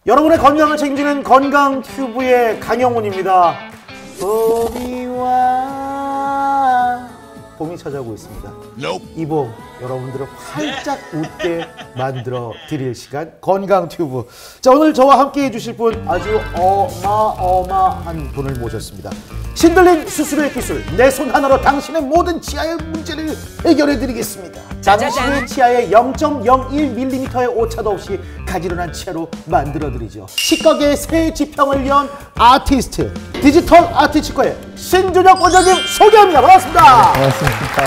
여러분의 건강을 책임지는 건강튜브의 강영훈입니다. 봄이 찾아오고 있습니다. 이 봄 여러분들을 활짝 웃게 만들어 드릴 시간 건강튜브. 자, 오늘 저와 함께 해주실 분 아주 어마어마한 분을 모셨습니다. 신들린 수술의 기술, 내 손 하나로 당신의 모든 치아의 문제를 해결해 드리겠습니다. 당신의 치아에 0.01mm의 오차도 없이 가지런한 치아로 만들어 드리죠. 치과계의 새 지평을 연 아티스트, 디지털 아트 치과의 신준혁 원장님 소개합니다. 반갑습니다. 네, 반갑습니다.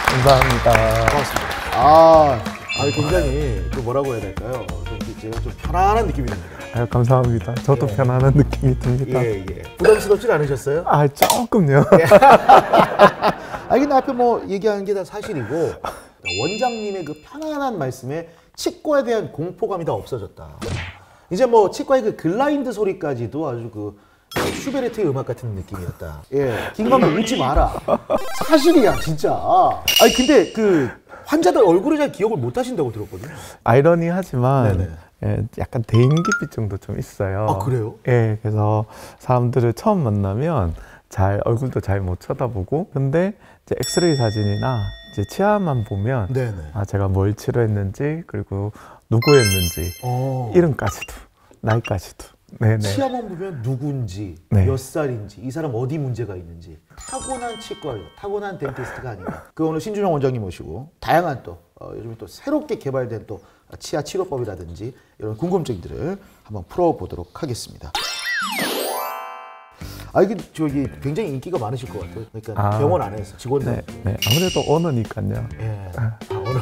감사합니다. 반갑습니다. 굉장히 뭐라고 해야 될까요? 제가 좀 편안한 느낌이 듭니다. 감사합니다. 저도 편안한 느낌이 듭니다. 예. 부담스럽진 않으셨어요? 조금요. 근데 앞에 얘기하는 게 다 사실이고, 원장님의 그 편안한 말씀에 치과에 대한 공포감이 다 없어졌다. 이제 치과의 그 글라인드 소리까지도 아주 슈베르트의 음악 같은 느낌이었다. 김광배 웃지 마라. 사실이야, 진짜. 근데 환자들 얼굴을 잘 기억을 못 하신다고 들었거든요. 아이러니하지만 약간 대인기피증도 좀 있어요. 아, 그래요? 그래서 사람들을 처음 만나면 얼굴도 잘 못 쳐다보고, 근데 이제 엑스레이 사진이나 이제 치아만 보면 제가 뭘 치료했는지, 그리고 누구였는지, 이름까지도, 나이까지도. 치아만 보면 누군지, 몇 살인지, 이 사람 어디 문제가 있는지. 타고난 치과예요. 타고난 덴티스트가 아니라. 오늘 신준혁 원장님 모시고 다양한 요즘에 새롭게 개발된 치아 치료법이라든지 이런 궁금증들을 한번 풀어보도록 하겠습니다. 이게 굉장히 인기가 많으실 것 같아요. 그러니까 병원 안에서 직원들. 아무래도 언어니까요. 언어.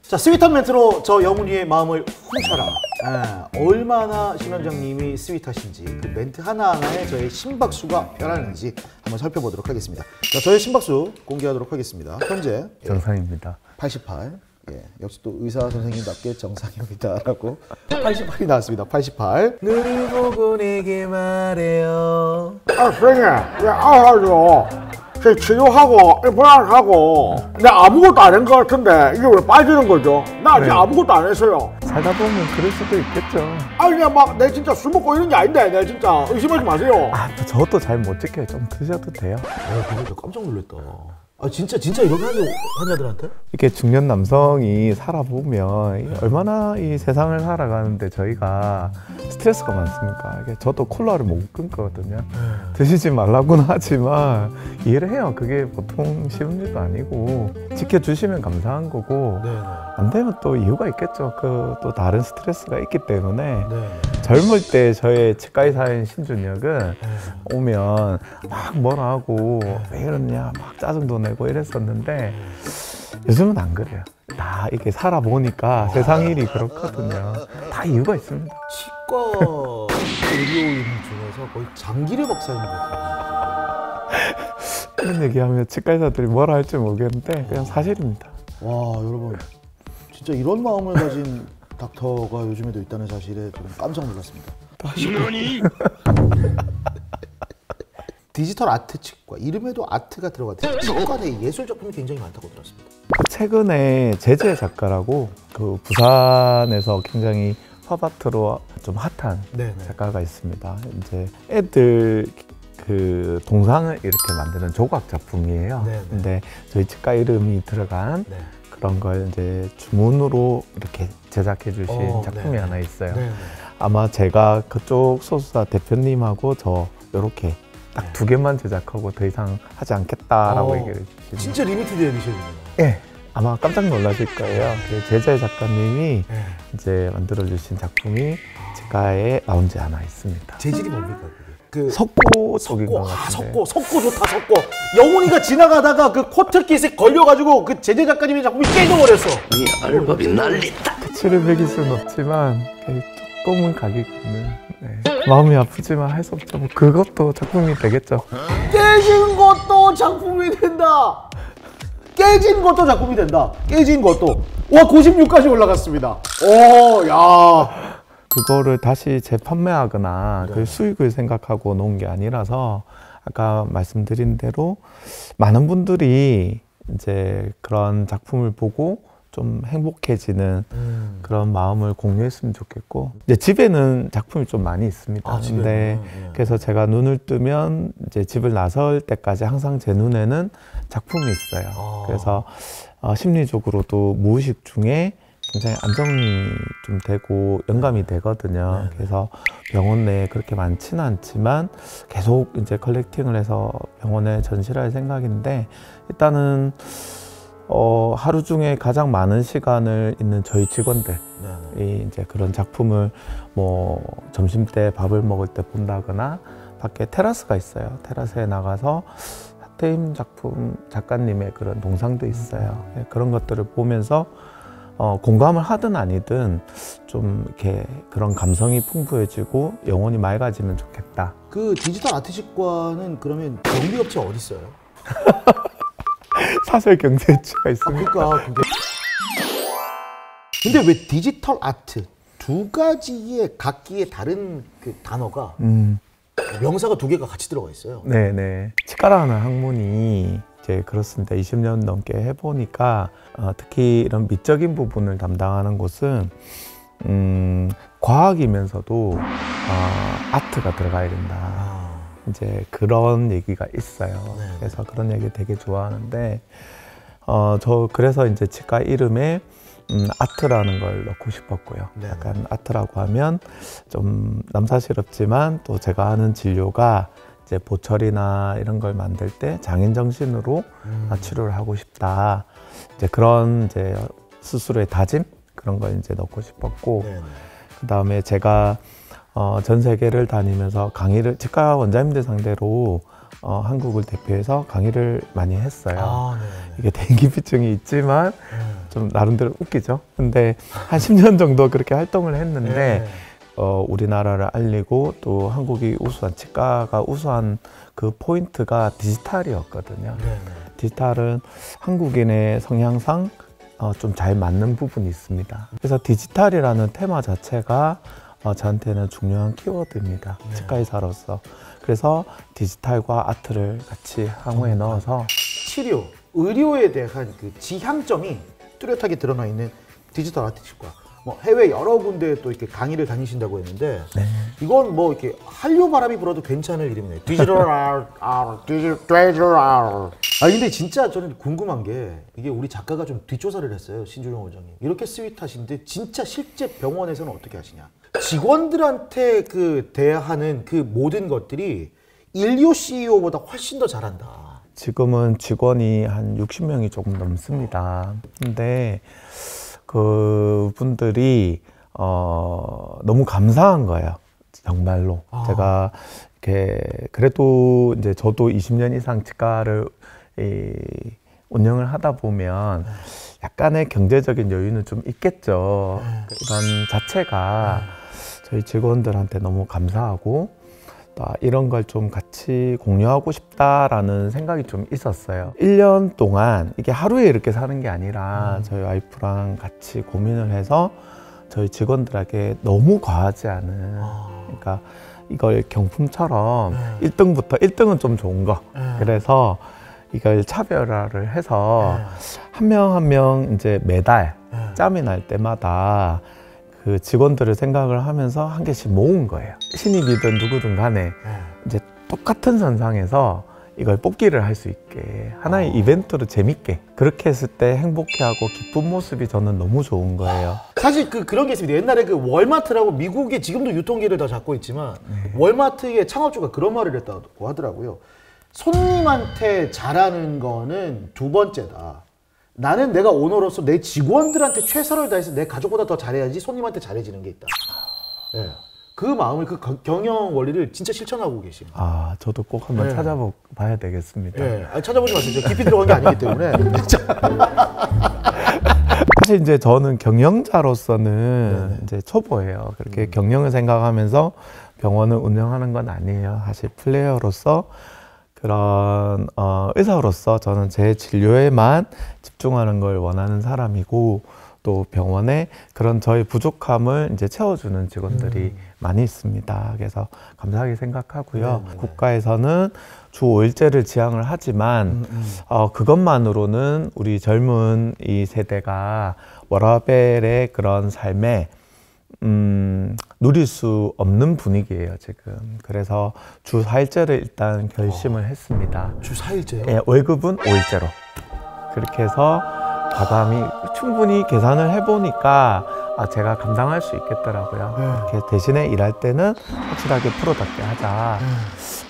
자, 스윗한 멘트로 저 영훈이의 마음을 훔쳐라. 얼마나 신 원장님이 스윗하신지, 그 멘트 하나하나에 저의 심박수가 변하는지 한번 살펴보도록 하겠습니다. 자, 저의 심박수 공개하도록 하겠습니다. 현재 정상입니다. 88. 역시 또 의사 선생님답게 정상입니다라고 88이 나왔습니다. 88. 눈을 보고 내게 말해요. 선생님, 알아줘. 치료하고 보약하고 내가 아무것도 안 한 것 같은데 이게 왜 빠지는 거죠? 나 아직 아무것도 안 했어요. 살다 보면 그럴 수도 있겠죠. 그냥 내 진짜 술 먹고 이런 게 아닌데 내 진짜 의심하지 마세요. 저도 잘 못 지켜요. 좀 드셔도 돼요. 근데 깜짝 놀랐다. 진짜 이렇게 하는 환자들한테? 이렇게 중년 남성이 살아보면 얼마나 이 세상을 살아가는데 저희가 스트레스가 많습니까? 저도 콜라를 못 끊거든요. 드시지 말라고는 하지만 이해를 해요. 그게 보통 쉬운 일도 아니고 지켜주시면 감사한 거고 안 되면 또 이유가 있겠죠. 또 다른 스트레스가 있기 때문에 젊을 때 저의 치과의사인 신준혁은 오면 막 뭐라 하고 왜 이러냐 막 짜증도 내고 이랬었는데 요즘은 안 그래요. 다 이렇게 살아보니까 세상 일이 그렇거든요. 다 이유가 있습니다. 치과 의료인 중에서 거의 장기래 박사님이거든요. 그런 얘기하면 치과의사들이 뭐라 할지 모르겠는데 그냥 사실입니다. 와, 여러분 진짜 이런 마음을 가진 닥터가 요즘에도 있다는 사실에 좀 깜짝 놀랐습니다. 디지털 아트 치과, 이름에도 아트가 들어갔대요. 치과 내에 예술 작품이 굉장히 많다고 들었습니다. 최근에 제재 작가라고 부산에서 굉장히 팝아트로 좀 핫한 작가가 있습니다. 이제 애들 동상을 이렇게 만드는 조각 작품이에요. 근데 저희 치과 이름이 들어간 그런 걸 이제 주문으로 이렇게 제작해 주신 작품이 하나 있어요. 아마 제가 그쪽 소속사 대표님하고 저 이렇게 딱 2개만 제작하고 더 이상 하지 않겠다라고 얘기를 해주시는. 진짜 리미티드 에디션이네요. 아마 깜짝 놀라실 거예요. 제재 작가님이 이제 만들어주신 작품이 치과에 나온 지 하나 있습니다. 재질이 뭡니까? 석고 쪽인 것 같은데. 석고 좋다, 석고. 영훈이가 지나가다가 코트킷에 걸려가지고 제재 작가님의 작품이 깨져버렸어. 이 알밥이 난리다. 치를 매길 수는 없지만 조금은 가격은 마음이 아프지만 할 수 없죠. 그것도 작품이 되겠죠. 깨진 것도 작품이 된다. 깨진 것도 작품이 된다. 깨진 것도. 와, 96까지 올라갔습니다. 야. 그거를 다시 재판매하거나 그 수익을 생각하고 놓은 게 아니라서 아까 말씀드린 대로 많은 분들이 이제 그런 작품을 보고 좀 행복해지는 그런 마음을 공유했으면 좋겠고 이제 집에는 작품이 좀 많이 있습니다. 아, 집에는? 근데 그래서 제가 눈을 뜨면 이제 집을 나설 때까지 항상 제 눈에는 작품이 있어요. 그래서 심리적으로도 무의식 중에 굉장히 안정이 좀 되고 영감이 되거든요. 그래서 병원 내에 그렇게 많지는 않지만 계속 이제 컬렉팅을 해서 병원에 전시를 할 생각인데 일단은 하루 중에 가장 많은 시간을 있는 저희 직원들이 이제 그런 작품을 뭐 점심 때 밥을 먹을 때 본다거나 밖에 테라스가 있어요. 테라스에 나가서 하태임 작가님의 그런 동상도 있어요. 그런 것들을 보면서 공감을 하든 아니든 좀 이렇게 그런 감성이 풍부해지고 영혼이 맑아지면 좋겠다. 그 디지털 아트식과는 그러면 경비업체 어디 있어요? 사설 경제치가 있습니다. 그러니까 그게. 근데 왜 디지털 아트 두 가지의 각기의 다른 그 단어가 명사가 두 개가 같이 들어가 있어요. 네네. 치과라는 학문이 이제 그렇습니다. 20년 넘게 해보니까 특히 이런 미적인 부분을 담당하는 곳은 과학이면서도 아트가 들어가야 된다. 이제 그런 얘기가 있어요. 그래서 그런 얘기 되게 좋아하는데 저 그래서 이제 치과 이름에 아트라는 걸 넣고 싶었고요. 약간 아트라고 하면 좀 남사스럽지만 또 제가 하는 진료가 이제 보철이나 이런 걸 만들 때 장인 정신으로 치료를 하고 싶다. 이제 그런 이제 스스로의 다짐 그런 걸 이제 넣고 싶었고 그 다음에 제가 전 세계를 다니면서 강의를 치과 원장님들 상대로 한국을 대표해서 강의를 많이 했어요. 이게 대인기피증이 있지만 좀 나름대로 웃기죠. 근데 한 10년 정도 그렇게 활동을 했는데 우리나라를 알리고 또 한국이 우수한 치과가 우수한 그 포인트가 디지털이었거든요. 디지털은 한국인의 성향상 좀 잘 맞는 부분이 있습니다. 그래서 디지털이라는 테마 자체가 저한테는 중요한 키워드입니다. 치과의사로서. 그래서 디지털과 아트를 같이 항우에 넣어서 치료, 의료에 대한 그 지향점이 뚜렷하게 드러나 있는 디지털 아트식과 뭐 해외 여러 군데 또 이렇게 강의를 다니신다고 했는데 이건 뭐 이렇게 한류 바람이 불어도 괜찮을 이름이네요. 디지털 아트. 근데 진짜 저는 궁금한 게 이게 우리 작가가 좀 뒷조사를 했어요. 신준영 원장님. 이렇게 스윗하신데 진짜 실제 병원에서는 어떻게 하시냐? 직원들한테 그 대하는 그 모든 것들이 인류 CEO보다 훨씬 더 잘한다. 지금은 직원이 한 60명이 조금 넘습니다. 근데 그분들이 너무 감사한 거예요. 정말로. 제가 이렇게 그래도 이제 저도 20년 이상 치과를 운영을 하다 보면 약간의 경제적인 여유는 좀 있겠죠. 이런 자체가 저희 직원들한테 너무 감사하고 이런 걸 좀 같이 공유하고 싶다라는 생각이 좀 있었어요. 1년 동안 이게 하루에 이렇게 사는 게 아니라 저희 와이프랑 같이 고민을 해서 저희 직원들에게 너무 과하지 않은 그러니까 이걸 경품처럼 1등은 좀 좋은 거 그래서 이걸 차별화를 해서 한 명 한 명 이제 매달 짬이 날 때마다 그 직원들을 생각을 하면서 한 개씩 모은 거예요. 신입이든 누구든 간에 이제 똑같은 선상에서 이걸 뽑기를 할 수 있게 하나의 이벤트로 재밌게 그렇게 했을 때 행복해하고 기쁜 모습이 저는 너무 좋은 거예요. 사실 그런 게 있습니다. 옛날에 그 월마트라고 미국에 지금도 유통기를 다 잡고 있지만 월마트의 창업주가 그런 말을 했다고 하더라고요. 손님한테 잘하는 거는 두 번째다. 나는 내가 오너로서 내 직원들한테 최선을 다해서 내 가족보다 더 잘해야지 손님한테 잘해지는 게 있다. 네. 그 마음을 그 경영 원리를 진짜 실천하고 계십니다. 저도 꼭 한번 찾아봐야 되겠습니다. 찾아보지 마세요. 깊이 들어간 게 아니기 때문에. 사실 이제 저는 경영자로서는 이제 초보예요. 그렇게 경영을 생각하면서 병원을 운영하는 건 아니에요. 사실 플레이어로서 그런 의사로서 저는 제 진료에만 집중하는 걸 원하는 사람이고 또 병원에 그런 저희 부족함을 이제 채워주는 직원들이 많이 있습니다. 그래서 감사하게 생각하고요. 국가에서는 주 5일제를 지향을 하지만 그것만으로는 우리 젊은 이 세대가 워라밸의 그런 삶에 누릴 수 없는 분위기예요, 지금. 그래서 주 4일제를 일단 결심을 했습니다. 주 4일째요? 예, 월급은 5일제로. 그렇게 해서 과감히 충분히 계산을 해보니까 제가 감당할 수 있겠더라고요. 이렇게 대신에 일할 때는 확실하게 프로답게 하자.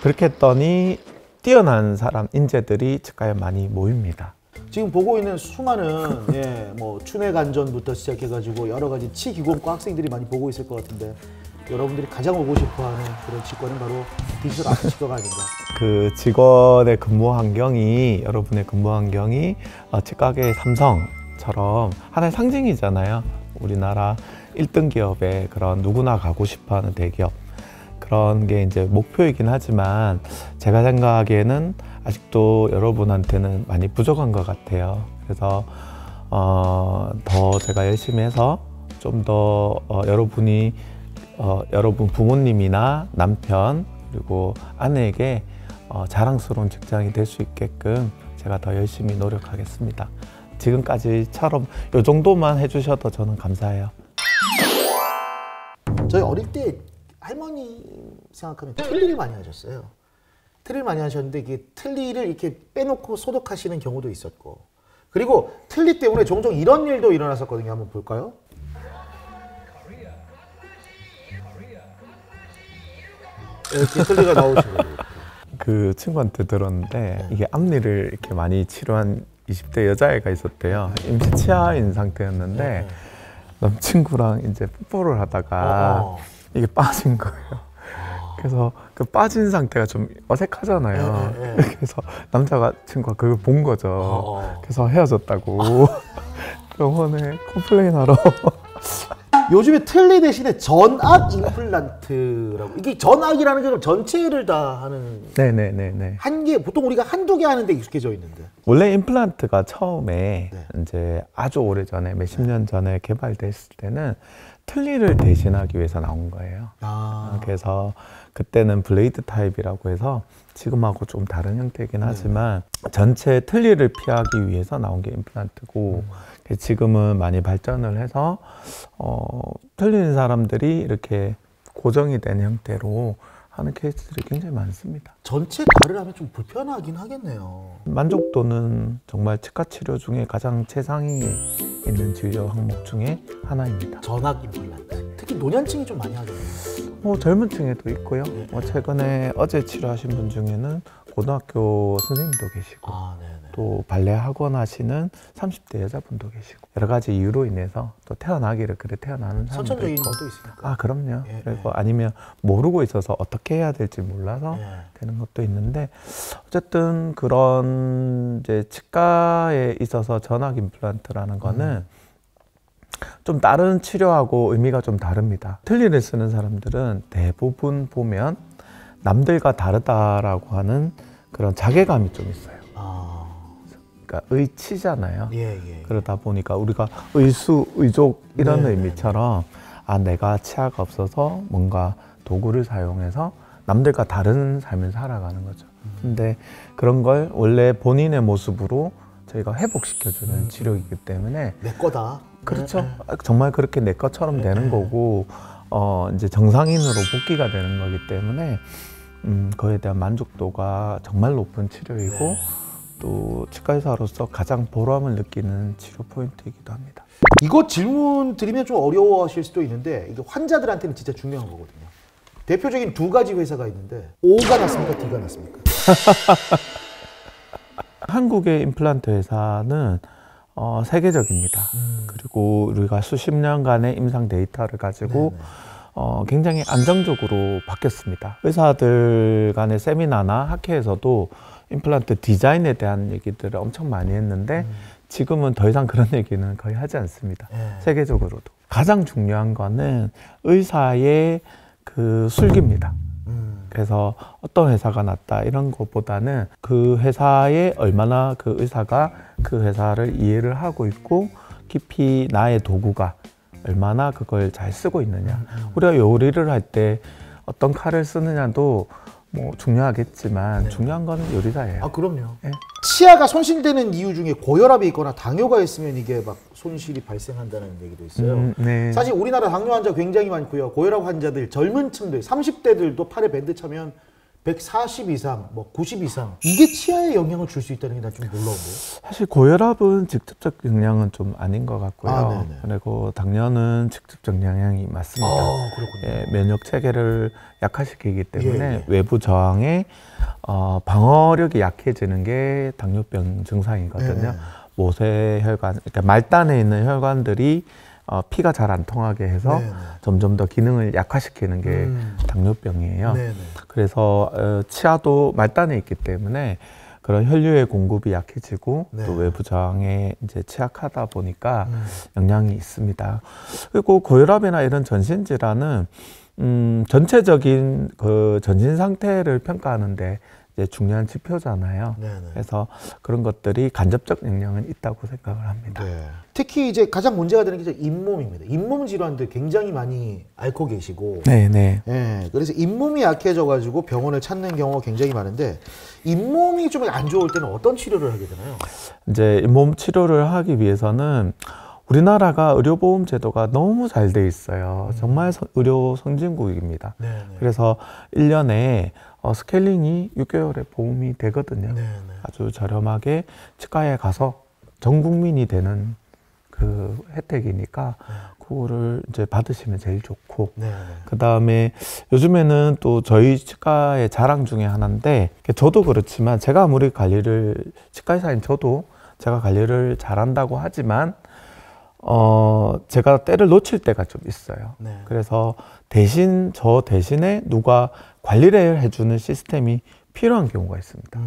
그렇게 했더니 뛰어난 사람, 인재들이 치과에 많이 모입니다. 지금 보고 있는 수많은 뭐 춘회관전부터 시작해가지고 여러 가지 치기공과 학생들이 많이 보고 있을 것 같은데 여러분들이 가장 오고 싶어하는 그런 치과는 바로 디지털 아트 치과가 아닌가. 그 직원의 근무 환경이 여러분의 근무 환경이 치과계 삼성처럼 하나의 상징이잖아요. 우리나라 1등 기업의 그런 누구나 가고 싶어하는 대기업. 그런 게 이제 목표이긴 하지만 제가 생각하기에는 아직도 여러분한테는 많이 부족한 것 같아요. 그래서 더 제가 열심히 해서 좀 더 여러분이 여러분 부모님이나 남편 그리고 아내에게 자랑스러운 직장이 될 수 있게끔 제가 더 열심히 노력하겠습니다. 지금까지처럼 이 정도만 해주셔도 저는 감사해요. 저희 어릴 때 할머니 생각하면 틀니를 많이 하셨어요. 틀니를 많이 하셨는데 이게 틀니를 이렇게 빼놓고 소독하시는 경우도 있었고 그리고 틀니 때문에 종종 이런 일도 일어났었거든요. 한번 볼까요? 이렇게 틀니가 나오시고 그 친구한테 들었는데 이게 앞니를 이렇게 많이 치료한 20대 여자애가 있었대요. 임시 치아인 상태였는데 남친구랑 이제 뽀뽀를 하다가 이게 빠진 거예요. 그래서 그 빠진 상태가 좀 어색하잖아요. 그래서 남자가 친구가 그걸 본 거죠. 그래서 헤어졌다고 병원에 컴플레인하러. 요즘에 틀니 대신에 전악 임플란트라고 이게 전악이라는 게 전체를 다 하는 네네네네. 한 개 보통 우리가 한두 개 하는데 익숙해져 있는데 원래 임플란트가 처음에 이제 아주 오래 전에 몇십 년 전에 개발됐을 때는 틀니를 대신하기 위해서 나온 거예요. 그래서 그때는 블레이드 타입이라고 해서 지금하고 좀 다른 형태이긴 하지만 전체 틀니를 피하기 위해서 나온 게 임플란트고 지금은 많이 발전을 해서 틀리는 사람들이 이렇게 고정이 된 형태로 하는 케이스들이 굉장히 많습니다. 전체 가를 하면 좀 불편하긴 하겠네요. 만족도는 정말 치과 치료 중에 가장 최상위에 있는 진료 항목 중에 하나입니다. 전악 임플란트. 특히 노년층이 좀 많이 하겠네요. 젊은 층에도 있고요. 최근에 어제 치료하신 분 중에는 고등학교 선생님도 계시고 또 발레 학원 하시는 30대 여자분도 계시고 여러 가지 이유로 인해서 또 태어나기를 그래 태어나는 사람도 선천적인 있고. 것도 있으니까. 그럼요. 그리고 아니면 모르고 있어서 어떻게 해야 될지 몰라서 되는 것도 있는데 어쨌든 그런 이제 치과에 있어서 전악 임플란트라는 거는 좀 다른 치료하고 의미가 좀 다릅니다. 틀니를 쓰는 사람들은 대부분 보면 남들과 다르다라고 하는 그런 자괴감이 좀 있어요. 그러니까 의치잖아요. 그러다 보니까 우리가 의수, 의족 이런 의미처럼 내가 치아가 없어서 뭔가 도구를 사용해서 남들과 다른 삶을 살아가는 거죠. 근데 그런 걸 원래 본인의 모습으로 저희가 회복시켜주는 치료이기 때문에 내 거다. 그렇죠. 정말 그렇게 내 것처럼 되는 거고 이제 정상인으로 복귀가 되는 거기 때문에 그에 대한 만족도가 정말 높은 치료이고 또 치과의사로서 가장 보람을 느끼는 치료 포인트이기도 합니다. 이거 질문 드리면 좀 어려워하실 수도 있는데 이게 환자들한테는 진짜 중요한 거거든요. 대표적인 두 가지 회사가 있는데 O가 낫습니까? D가 낫습니까? 한국의 임플란트 회사는 세계적입니다. 그리고 우리가 수십 년간의 임상 데이터를 가지고 굉장히 안정적으로 바뀌었습니다. 의사들 간의 세미나나 학회에서도 임플란트 디자인에 대한 얘기들을 엄청 많이 했는데 지금은 더 이상 그런 얘기는 거의 하지 않습니다. 세계적으로도. 가장 중요한 거는 의사의 그 술기입니다. 그래서 어떤 회사가 낫다 이런 것보다는 그 회사에 얼마나 그 의사가 그 회사를 이해를 하고 있고 깊이 나의 도구가 얼마나 그걸 잘 쓰고 있느냐. 우리가 요리를 할 때 어떤 칼을 쓰느냐도 뭐 중요하겠지만 중요한 거는 요리사예요. 아 그럼요. 네. 치아가 손실되는 이유 중에 고혈압이 있거나 당뇨가 있으면 이게 막 손실이 발생한다는 얘기도 있어요. 네. 사실 우리나라 당뇨 환자 굉장히 많고요. 고혈압 환자들 젊은 층들 30대들도 팔에 밴드 차면 140 이상, 뭐 90 이상 이게 치아에 영향을 줄 수 있다는 게 난 좀 놀라운데요. 사실 고혈압은 직접적 영향은 좀 아닌 것 같고요. 아, 네네. 그리고 당뇨는 직접적 영향이 맞습니다. 그렇군요. 예, 면역 체계를 약화시키기 때문에 예, 예. 외부 저항에 방어력이 약해지는 게 당뇨병 증상이거든요. 네. 모세 혈관, 그러니까 말단에 있는 혈관들이 피가 잘 안 통하게 해서 네네. 점점 더 기능을 약화시키는 게 당뇨병이에요. 네네. 그래서 치아도 말단에 있기 때문에 그런 혈류의 공급이 약해지고 네. 또 외부 저항에 이제 취약하다 보니까 영향이 있습니다. 그리고 고혈압이나 이런 전신 질환은 전체적인 그 전신 상태를 평가하는데 이제 중요한 지표잖아요. 네네. 그래서 그런 것들이 간접적 영향은 있다고 생각을 합니다. 네. 특히 이제 가장 문제가 되는 게 이제 잇몸입니다. 잇몸 질환들 굉장히 많이 앓고 계시고, 네. 예, 그래서 잇몸이 약해져가지고 병원을 찾는 경우가 굉장히 많은데 잇몸이 좀 안 좋을 때는 어떤 치료를 하게 되나요? 이제 잇몸 치료를 하기 위해서는 우리나라가 의료보험 제도가 너무 잘 돼 있어요. 정말 의료 선진국입니다. 네네. 그래서 1년에 스케일링이 6개월에 보험이 되거든요. 네네. 아주 저렴하게 치과에 가서 전 국민이 되는 그 혜택이니까 그거를 이제 받으시면 제일 좋고, 네네. 그 다음에 요즘에는 또 저희 치과의 자랑 중에 하나인데, 저도 그렇지만 제가 아무리 치과 의사인 저도 제가 관리를 잘한다고 하지만 제가 때를 놓칠 때가 좀 있어요. 네. 그래서 저 대신에 누가 관리를 해주는 시스템이 필요한 경우가 있습니다.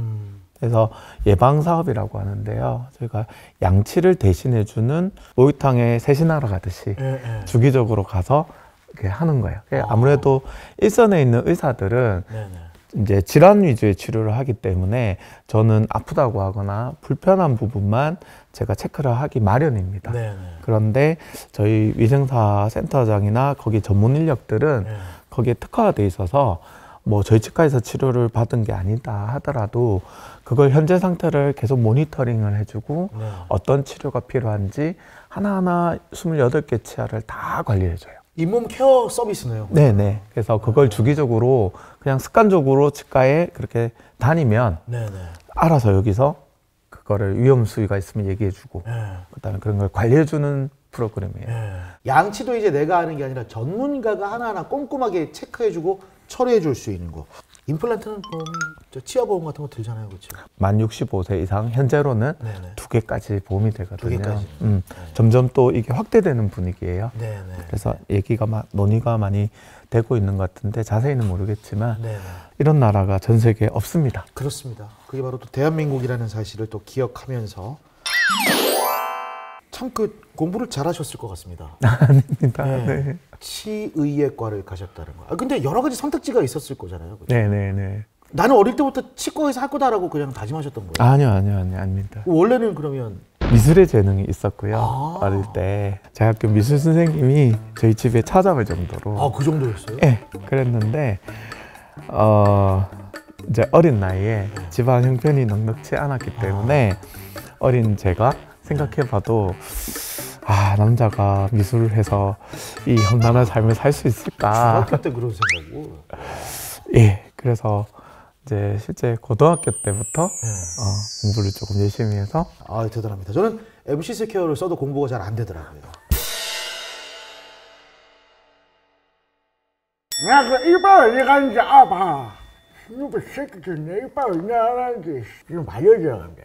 그래서 예방사업이라고 하는데요. 저희가 양치를 대신해주는 목욕탕에 세신하러 가듯이 주기적으로 가서 이렇게 하는 거예요. 아무래도 일선에 있는 의사들은 네네. 이제 질환 위주의 치료를 하기 때문에 저는 아프다고 하거나 불편한 부분만 제가 체크를 하기 마련입니다. 네네. 그런데 저희 위생사 센터장이나 거기 전문 인력들은 네. 거기에 특화가 돼 있어서 뭐 저희 치과에서 치료를 받은 게 아니다 하더라도 그걸 현재 상태를 계속 모니터링을 해주고 네. 어떤 치료가 필요한지 하나하나 28개 치아를 다 관리해줘요. 잇몸 케어 서비스네요. 네네. 그래서 그걸 주기적으로 그냥 습관적으로 치과에 그렇게 다니면 네네. 알아서 여기서 그거를 위험 수위가 있으면 얘기해주고 네. 그다음에 그런 걸 관리해주는 프로그램이에요. 네. 양치도 이제 내가 하는 게 아니라 전문가가 하나하나 꼼꼼하게 체크해주고 처리해줄 수 있는 거. 임플란트는 보험이 치아 보험 같은 거 들잖아요, 그렇죠? 만 65세 이상 현재로는 네네. 2개까지 보험이 되거든요. 2개까지. 점점 또 이게 확대되는 분위기예요. 네네. 그래서 논의가 많이 되고 있는 것 같은데 자세히는 모르겠지만 네네. 이런 나라가 전 세계에 없습니다. 그렇습니다. 그게 바로 또 대한민국이라는 사실을 또 기억하면서 참 공부를 잘하셨을 것 같습니다. 아닙니다. 네. 네. 치의학과를 가셨다는 거. 근데 여러 가지 선택지가 있었을 거잖아요. 그렇죠? 네네네. 나는 어릴 때부터 치과에서 할 거다라고 그냥 다짐하셨던 거예요. 아니요, 아닙니다. 원래는 그러면 미술의 재능이 있었고요. 어릴 때 제가 학교 미술 선생님이 저희 집에 찾아올 정도로 그 정도였어요? 예, 그랬는데 이제 어린 나이에 집안 형편이 넉넉치 않았기 때문에 어린 제가 생각해봐도 남자가 미술을 해서 이 험난한 삶을 살 수 있을까? 중학교 때 그런 생각이고. 예, 그래서 이제 실제 고등학교 때부터 공부를 조금 열심히 해서 대단합니다. 저는 MC 스퀘어를 써도 공부가 잘 안 되더라고요. 그 이빨 어디 갔는지 아파. 이거 새끼들 내 이빨 어디 나가는지 지금 말려줘야 한다.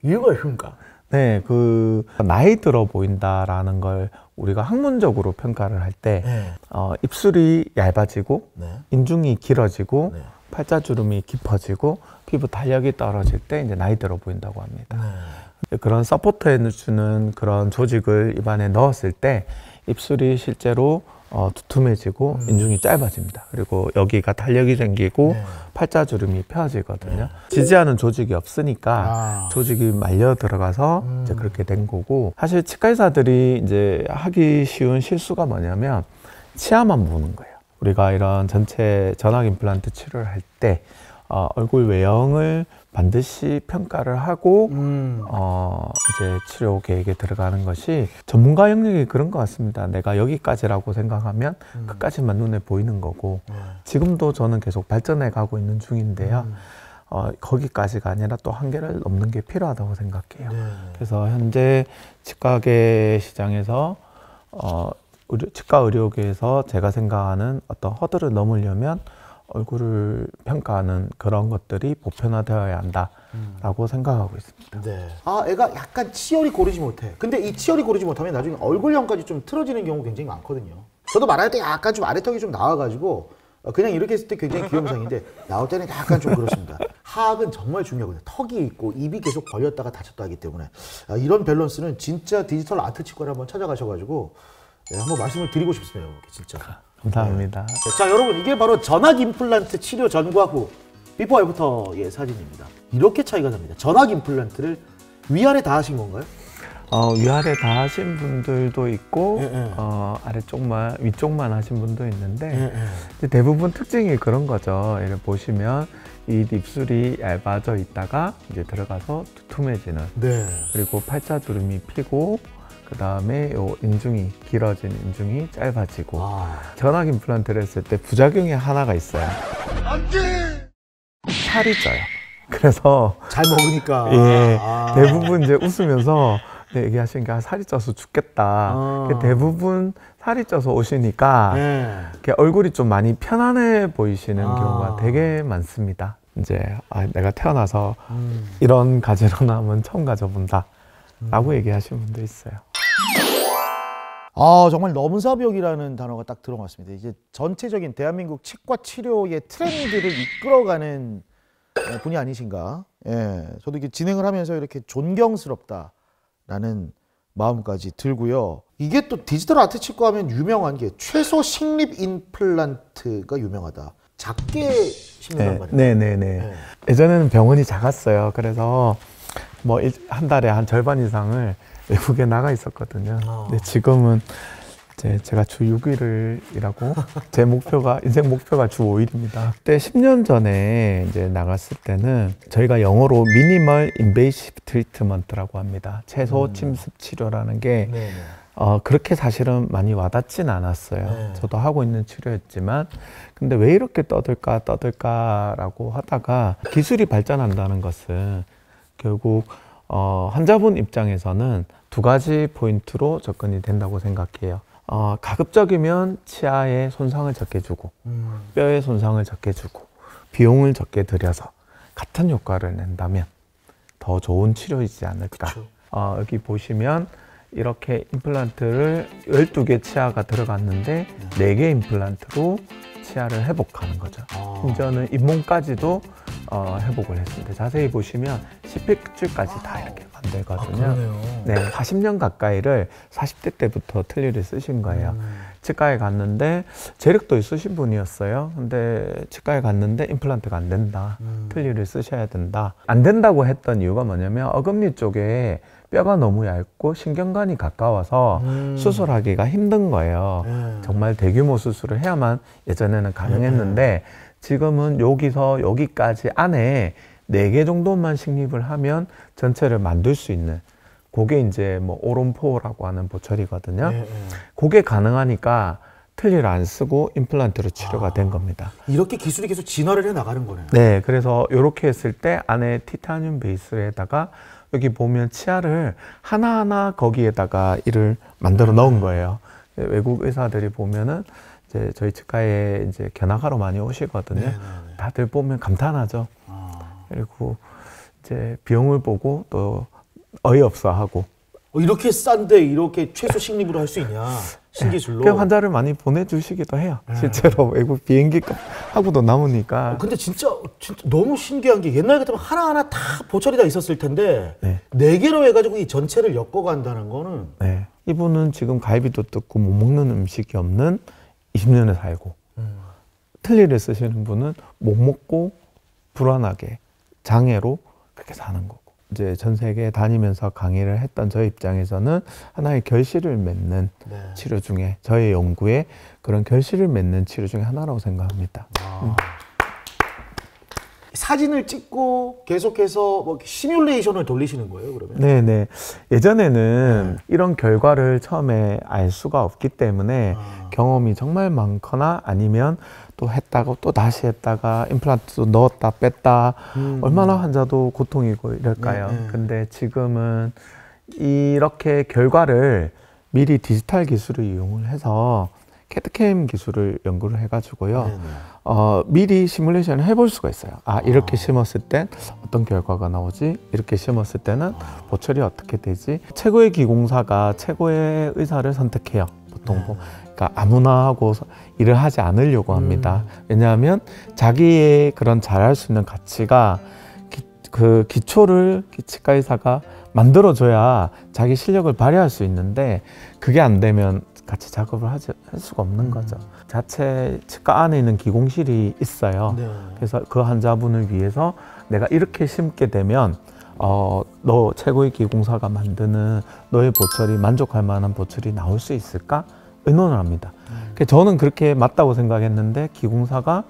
이유가 있습니까? 네, 나이 들어 보인다라는 걸 우리가 학문적으로 평가를 할 때 네. 입술이 얇아지고 네. 인중이 길어지고 네. 팔자주름이 깊어지고 피부 탄력이 떨어질 때 이제 나이 들어 보인다고 합니다. 네. 그런 서포트해 주는 그런 조직을 입안에 넣었을 때 입술이 실제로 두툼해지고 인중이 짧아집니다. 그리고 여기가 탄력이 생기고 네. 팔자주름이 펴지거든요. 지지하는 조직이 없으니까 조직이 말려 들어가서 이제 그렇게 된 거고, 사실 치과 의사들이 이제 하기 쉬운 실수가 뭐냐면 치아만 보는 거예요. 우리가 이런 전체 전학 임플란트 치료를 할 때 얼굴 외형을 반드시 평가를 하고 이제 치료 계획에 들어가는 것이 전문가 영역이 그런 것 같습니다. 내가 여기까지라고 생각하면 끝까지만 눈에 보이는 거고, 지금도 저는 계속 발전해 가고 있는 중인데요. 거기까지가 아니라 또 한계를 넘는 게 필요하다고 생각해요. 그래서 현재 치과계 시장에서 치과 의료계에서 제가 생각하는 어떤 허들을 넘으려면 얼굴을 평가하는 그런 것들이 보편화되어야 한다라고 생각하고 있습니다. 네. 아, 애가 약간 치열이 고르지 못해. 근데 이 치열이 고르지 못하면 나중에 얼굴형까지 좀 틀어지는 경우 굉장히 많거든요. 저도 말할 때 약간 좀 아래턱이 좀 나와가지고 그냥 이렇게 했을 때 굉장히 귀여운 상인데 나올 때는 약간 좀 그렇습니다. 하악은 정말 중요하거든요. 턱이 있고 입이 계속 벌렸다가 닫혔다 하기 때문에 이런 밸런스는 진짜 디지털 아트 치과를 한번 찾아가셔가지고 한번 말씀을 드리고 싶습니다. 진짜. 감사합니다. 네. 자, 여러분, 이게 바로 전학 임플란트 치료 전과 후 비포 애프터의 사진입니다. 이렇게 차이가 납니다. 전학 임플란트를 위아래 다 하신 건가요? 위아래 다 하신 분들도 있고 예. 아래쪽만 위쪽만 하신 분도 있는데 대부분 특징이 그런 거죠. 이렇게 보시면 이 입술이 얇아져 있다가 이제 들어가서 두툼해지는, 네. 그리고 팔자주름이 피고 그 다음에 요 인중이 길어진 인중이 짧아지고. 전학 임플란트를 했을 때 부작용이 하나가 있어요. 살이 쪄요. 그래서 잘 먹으니까. 대부분 이제 웃으면서 얘기하시는 게 살이 쪄서 죽겠다. 대부분 살이 쪄서 오시니까 이렇게 얼굴이 좀 많이 편안해 보이시는 경우가 되게 많습니다. 이제 내가 태어나서 이런 가지런함은 처음 가져본다 라고 얘기하시는 분도 있어요. 정말 넘사벽이라는 단어가 딱 들어맞습니다. 이제 전체적인 대한민국 치과 치료의 트렌드를 이끌어가는 분이 아니신가. 저도 이렇게 진행을 하면서 이렇게 존경스럽다라는 마음까지 들고요. 이게 또 디지털 아트 치과 하면 유명한 게 최소 식립 임플란트가 유명하다. 작게 심는단 말이에요. 네네네. 예전에는 병원이 작았어요. 그래서 뭐 한 달에 한 절반 이상을 외국에 나가 있었거든요. 근데 지금은 이제 제가 주 6일을 일하고 제 목표가, 인생 목표가 주 5일입니다. 그때 10년 전에 이제 나갔을 때는 저희가 영어로 미니멀 인베이시브 트리트먼트라고 합니다. 최소 침습 치료라는 게 그렇게 사실은 많이 와닿진 않았어요. 저도 하고 있는 치료였지만, 근데 왜 이렇게 떠들까라고 하다가 기술이 발전한다는 것은 결국 환자분 입장에서는 두 가지 포인트로 접근이 된다고 생각해요. 가급적이면 치아에 손상을 적게 주고 뼈에 손상을 적게 주고 비용을 적게 들여서 같은 효과를 낸다면 더 좋은 치료이지 않을까. 여기 보시면 이렇게 임플란트를 12개 치아가 들어갔는데 4개 임플란트로 치아를 회복하는 거죠. 심지어는 잇몸까지도 회복을 했습니다. 자세히 보시면 10팩줄까지 다 이렇게 만들거든요. 네, 40년 가까이를 40대 때부터 틀니를 쓰신 거예요. 치과에 갔는데 재력도 있으신 분이었어요. 근데 치과에 갔는데 임플란트가 안 된다. 틀니를 쓰셔야 된다. 안 된다고 했던 이유가 뭐냐면 어금니 쪽에 뼈가 너무 얇고 신경관이 가까워서 수술하기가 힘든 거예요. 정말 대규모 수술을 해야만 예전에는 가능했는데 지금은 여기서 여기까지 안에 4개 정도만 식립을 하면 전체를 만들 수 있는, 그게 이제 뭐 오론포라고 하는 보철이거든요. 그게 가능하니까 틀니를 안 쓰고 임플란트로 치료가 된 겁니다. 이렇게 기술이 계속 진화를 해 나가는 거네요. 네, 그래서 이렇게 했을 때 안에 티타늄 베이스에다가 여기 보면 치아를 하나하나 거기에다가 이를 만들어 넣은 거예요. 외국 의사들이 보면은 이제 저희 치과에 이제 견학하러 많이 오시거든요. 다들 보면 감탄하죠. 그리고 이제 비용을 보고 또 어이없어 하고. 이렇게 싼데 이렇게 최소 식립으로 할 수 있냐. 신기술로. 그 환자를 많이 보내주시기도 해요. 실제로 외국 비행기 하고도 남으니까. 근데 진짜 너무 신기한 게 옛날 같으면 하나하나 다 보철이 다 있었을 텐데 4개로 해가지고 이 전체를 엮어간다는 거는. 이분은 지금 갈비도 뜯고 못 먹는 음식이 없는 20년을 살고 틀니를 쓰시는 분은 못 먹고 불안하게 장애로 그렇게 사는 거고 이제 전 세계 다니면서 강의를 했던 저 입장에서는 하나의 결실을 맺는 네. 치료 중에 저의 연구에 그런 결실을 맺는 치료 중에 하나라고 생각합니다. 사진을 찍고 계속해서 뭐 시뮬레이션을 돌리시는 거예요, 그러면? 네네. 예전에는 이런 결과를 처음에 알 수가 없기 때문에 경험이 정말 많거나 아니면 또 했다가 또 다시 했다가 임플란트도 넣었다 뺐다 얼마나 환자도 고통이고 이럴까요? 근데 지금은 이렇게 결과를 미리 디지털 기술을 이용을 해서 캐드캠 기술을 연구를 해가지고요. 미리 시뮬레이션을 해볼 수가 있어요. 이렇게 심었을 땐 어떤 결과가 나오지? 이렇게 심었을 때는 보철이 어떻게 되지? 최고의 기공사가 최고의 의사를 선택해요. 보통 그러니까 아무나 하고 일을 하지 않으려고 합니다. 왜냐하면 자기의 그런 잘할 수 있는 가치가 그 기초를 치과 의사가 만들어줘야 자기 실력을 발휘할 수 있는데 그게 안 되면 같이 작업을 할 수가 없는 거죠. 자체 치과 안에 있는 기공실이 있어요. 네. 그래서 그 환자분을 위해서 내가 이렇게 심게 되면 너 최고의 기공사가 만드는 너의 보철이 만족할 만한 보철이 나올 수 있을까? 의논을 합니다. 저는 그렇게 맞다고 생각했는데 기공사가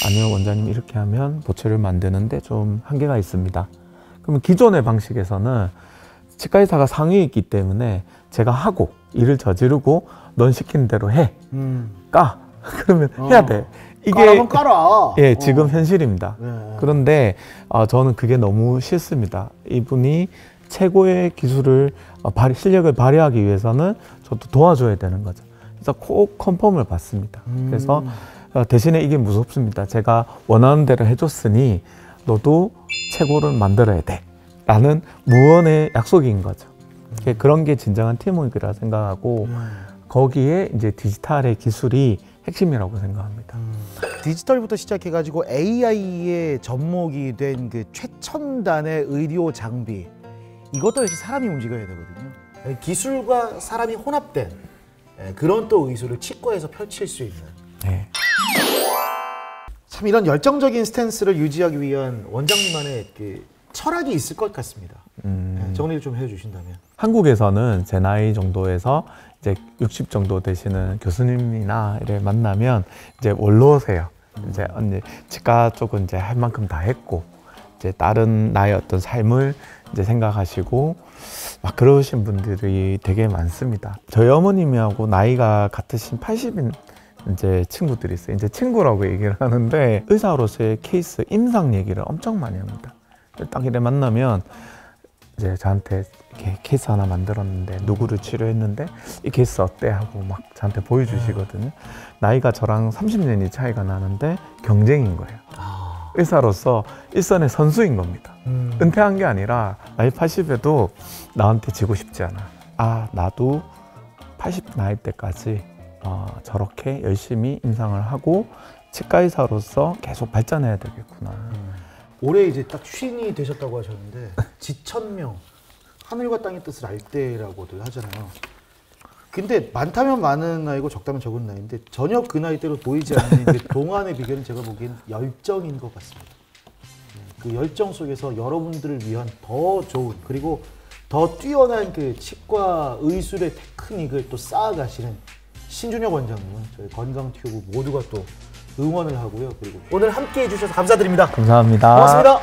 아니요 원장님 이렇게 하면 보철을 만드는데 좀 한계가 있습니다. 그러면 기존의 방식에서는 치과 의사가 상위에 있기 때문에 제가 하고 일을 저지르고 넌 시키는 대로 해. 까. 그러면 해야 돼. 이게 까라면 까라. 예, 지금 현실입니다. 네. 그런데 저는 그게 너무 싫습니다. 이분이 최고의 기술을 실력을 발휘하기 위해서는 저도 도와줘야 되는 거죠. 그래서 꼭 컨펌을 받습니다. 그래서 대신에 이게 무섭습니다. 제가 원하는 대로 해줬으니 너도 최고를 만들어야 돼. 라는 무언의 약속인 거죠. 그런 게 진정한 팀워크라 생각하고 거기에 이제 디지털의 기술이 핵심이라고 생각합니다. 디지털부터 시작해가지고 AI의 접목이 된 그 최첨단의 의료 장비 이것도 역시 사람이 움직여야 되거든요. 기술과 사람이 혼합된 그런 또 의술을 치과에서 펼칠 수 있는 네. 참 이런 열정적인 스탠스를 유지하기 위한 원장님만의 그 철학이 있을 것 같습니다. 정리를 좀 해주신다면. 한국에서는 제 나이 정도에서 이제 60 정도 되시는 교수님이나 이를 만나면 이제 원로세요. 이제 언니 치과 쪽은 이제 할 만큼 다 했고 이제 다른 나의 어떤 삶을 이제 생각하시고 막 그러신 분들이 되게 많습니다. 저희 어머님하고 나이가 같으신 80인 이제 친구들이 있어요. 이제 친구라고 얘기를 하는데 의사로서의 케이스 임상 얘기를 엄청 많이 합니다. 딱 이래 만나면 이제 저한테 이렇게 케이스 하나 만들었는데 누구를 치료했는데 이 케이스 어때 하고 막 저한테 보여주시거든요. 나이가 저랑 30년이 차이가 나는데 경쟁인 거예요. 의사로서 일선의 선수인 겁니다. 은퇴한 게 아니라 나이 80에도 나한테 지고 싶지 않아. 나도 80 나이 때까지 저렇게 열심히 임상을 하고 치과 의사로서 계속 발전해야 되겠구나. 올해 이제 딱 쉰이 되셨다고 하셨는데 지천명 하늘과 땅의 뜻을 알 때라고들 하잖아요. 근데 많다면 많은 나이고 적다면 적은 나이인데 전혀 그 나이대로 보이지 않는 동안의 비결은 제가 보기엔 열정인 것 같습니다. 그 열정 속에서 여러분들을 위한 더 좋은 그리고 더 뛰어난 그 치과 의술의 테크닉을 또 쌓아가시는 신준혁 원장님은 저희 건강튜브 모두가 또 응원을 하고요. 그리고 오늘 함께 해주셔서 감사드립니다. 감사합니다. 고맙습니다.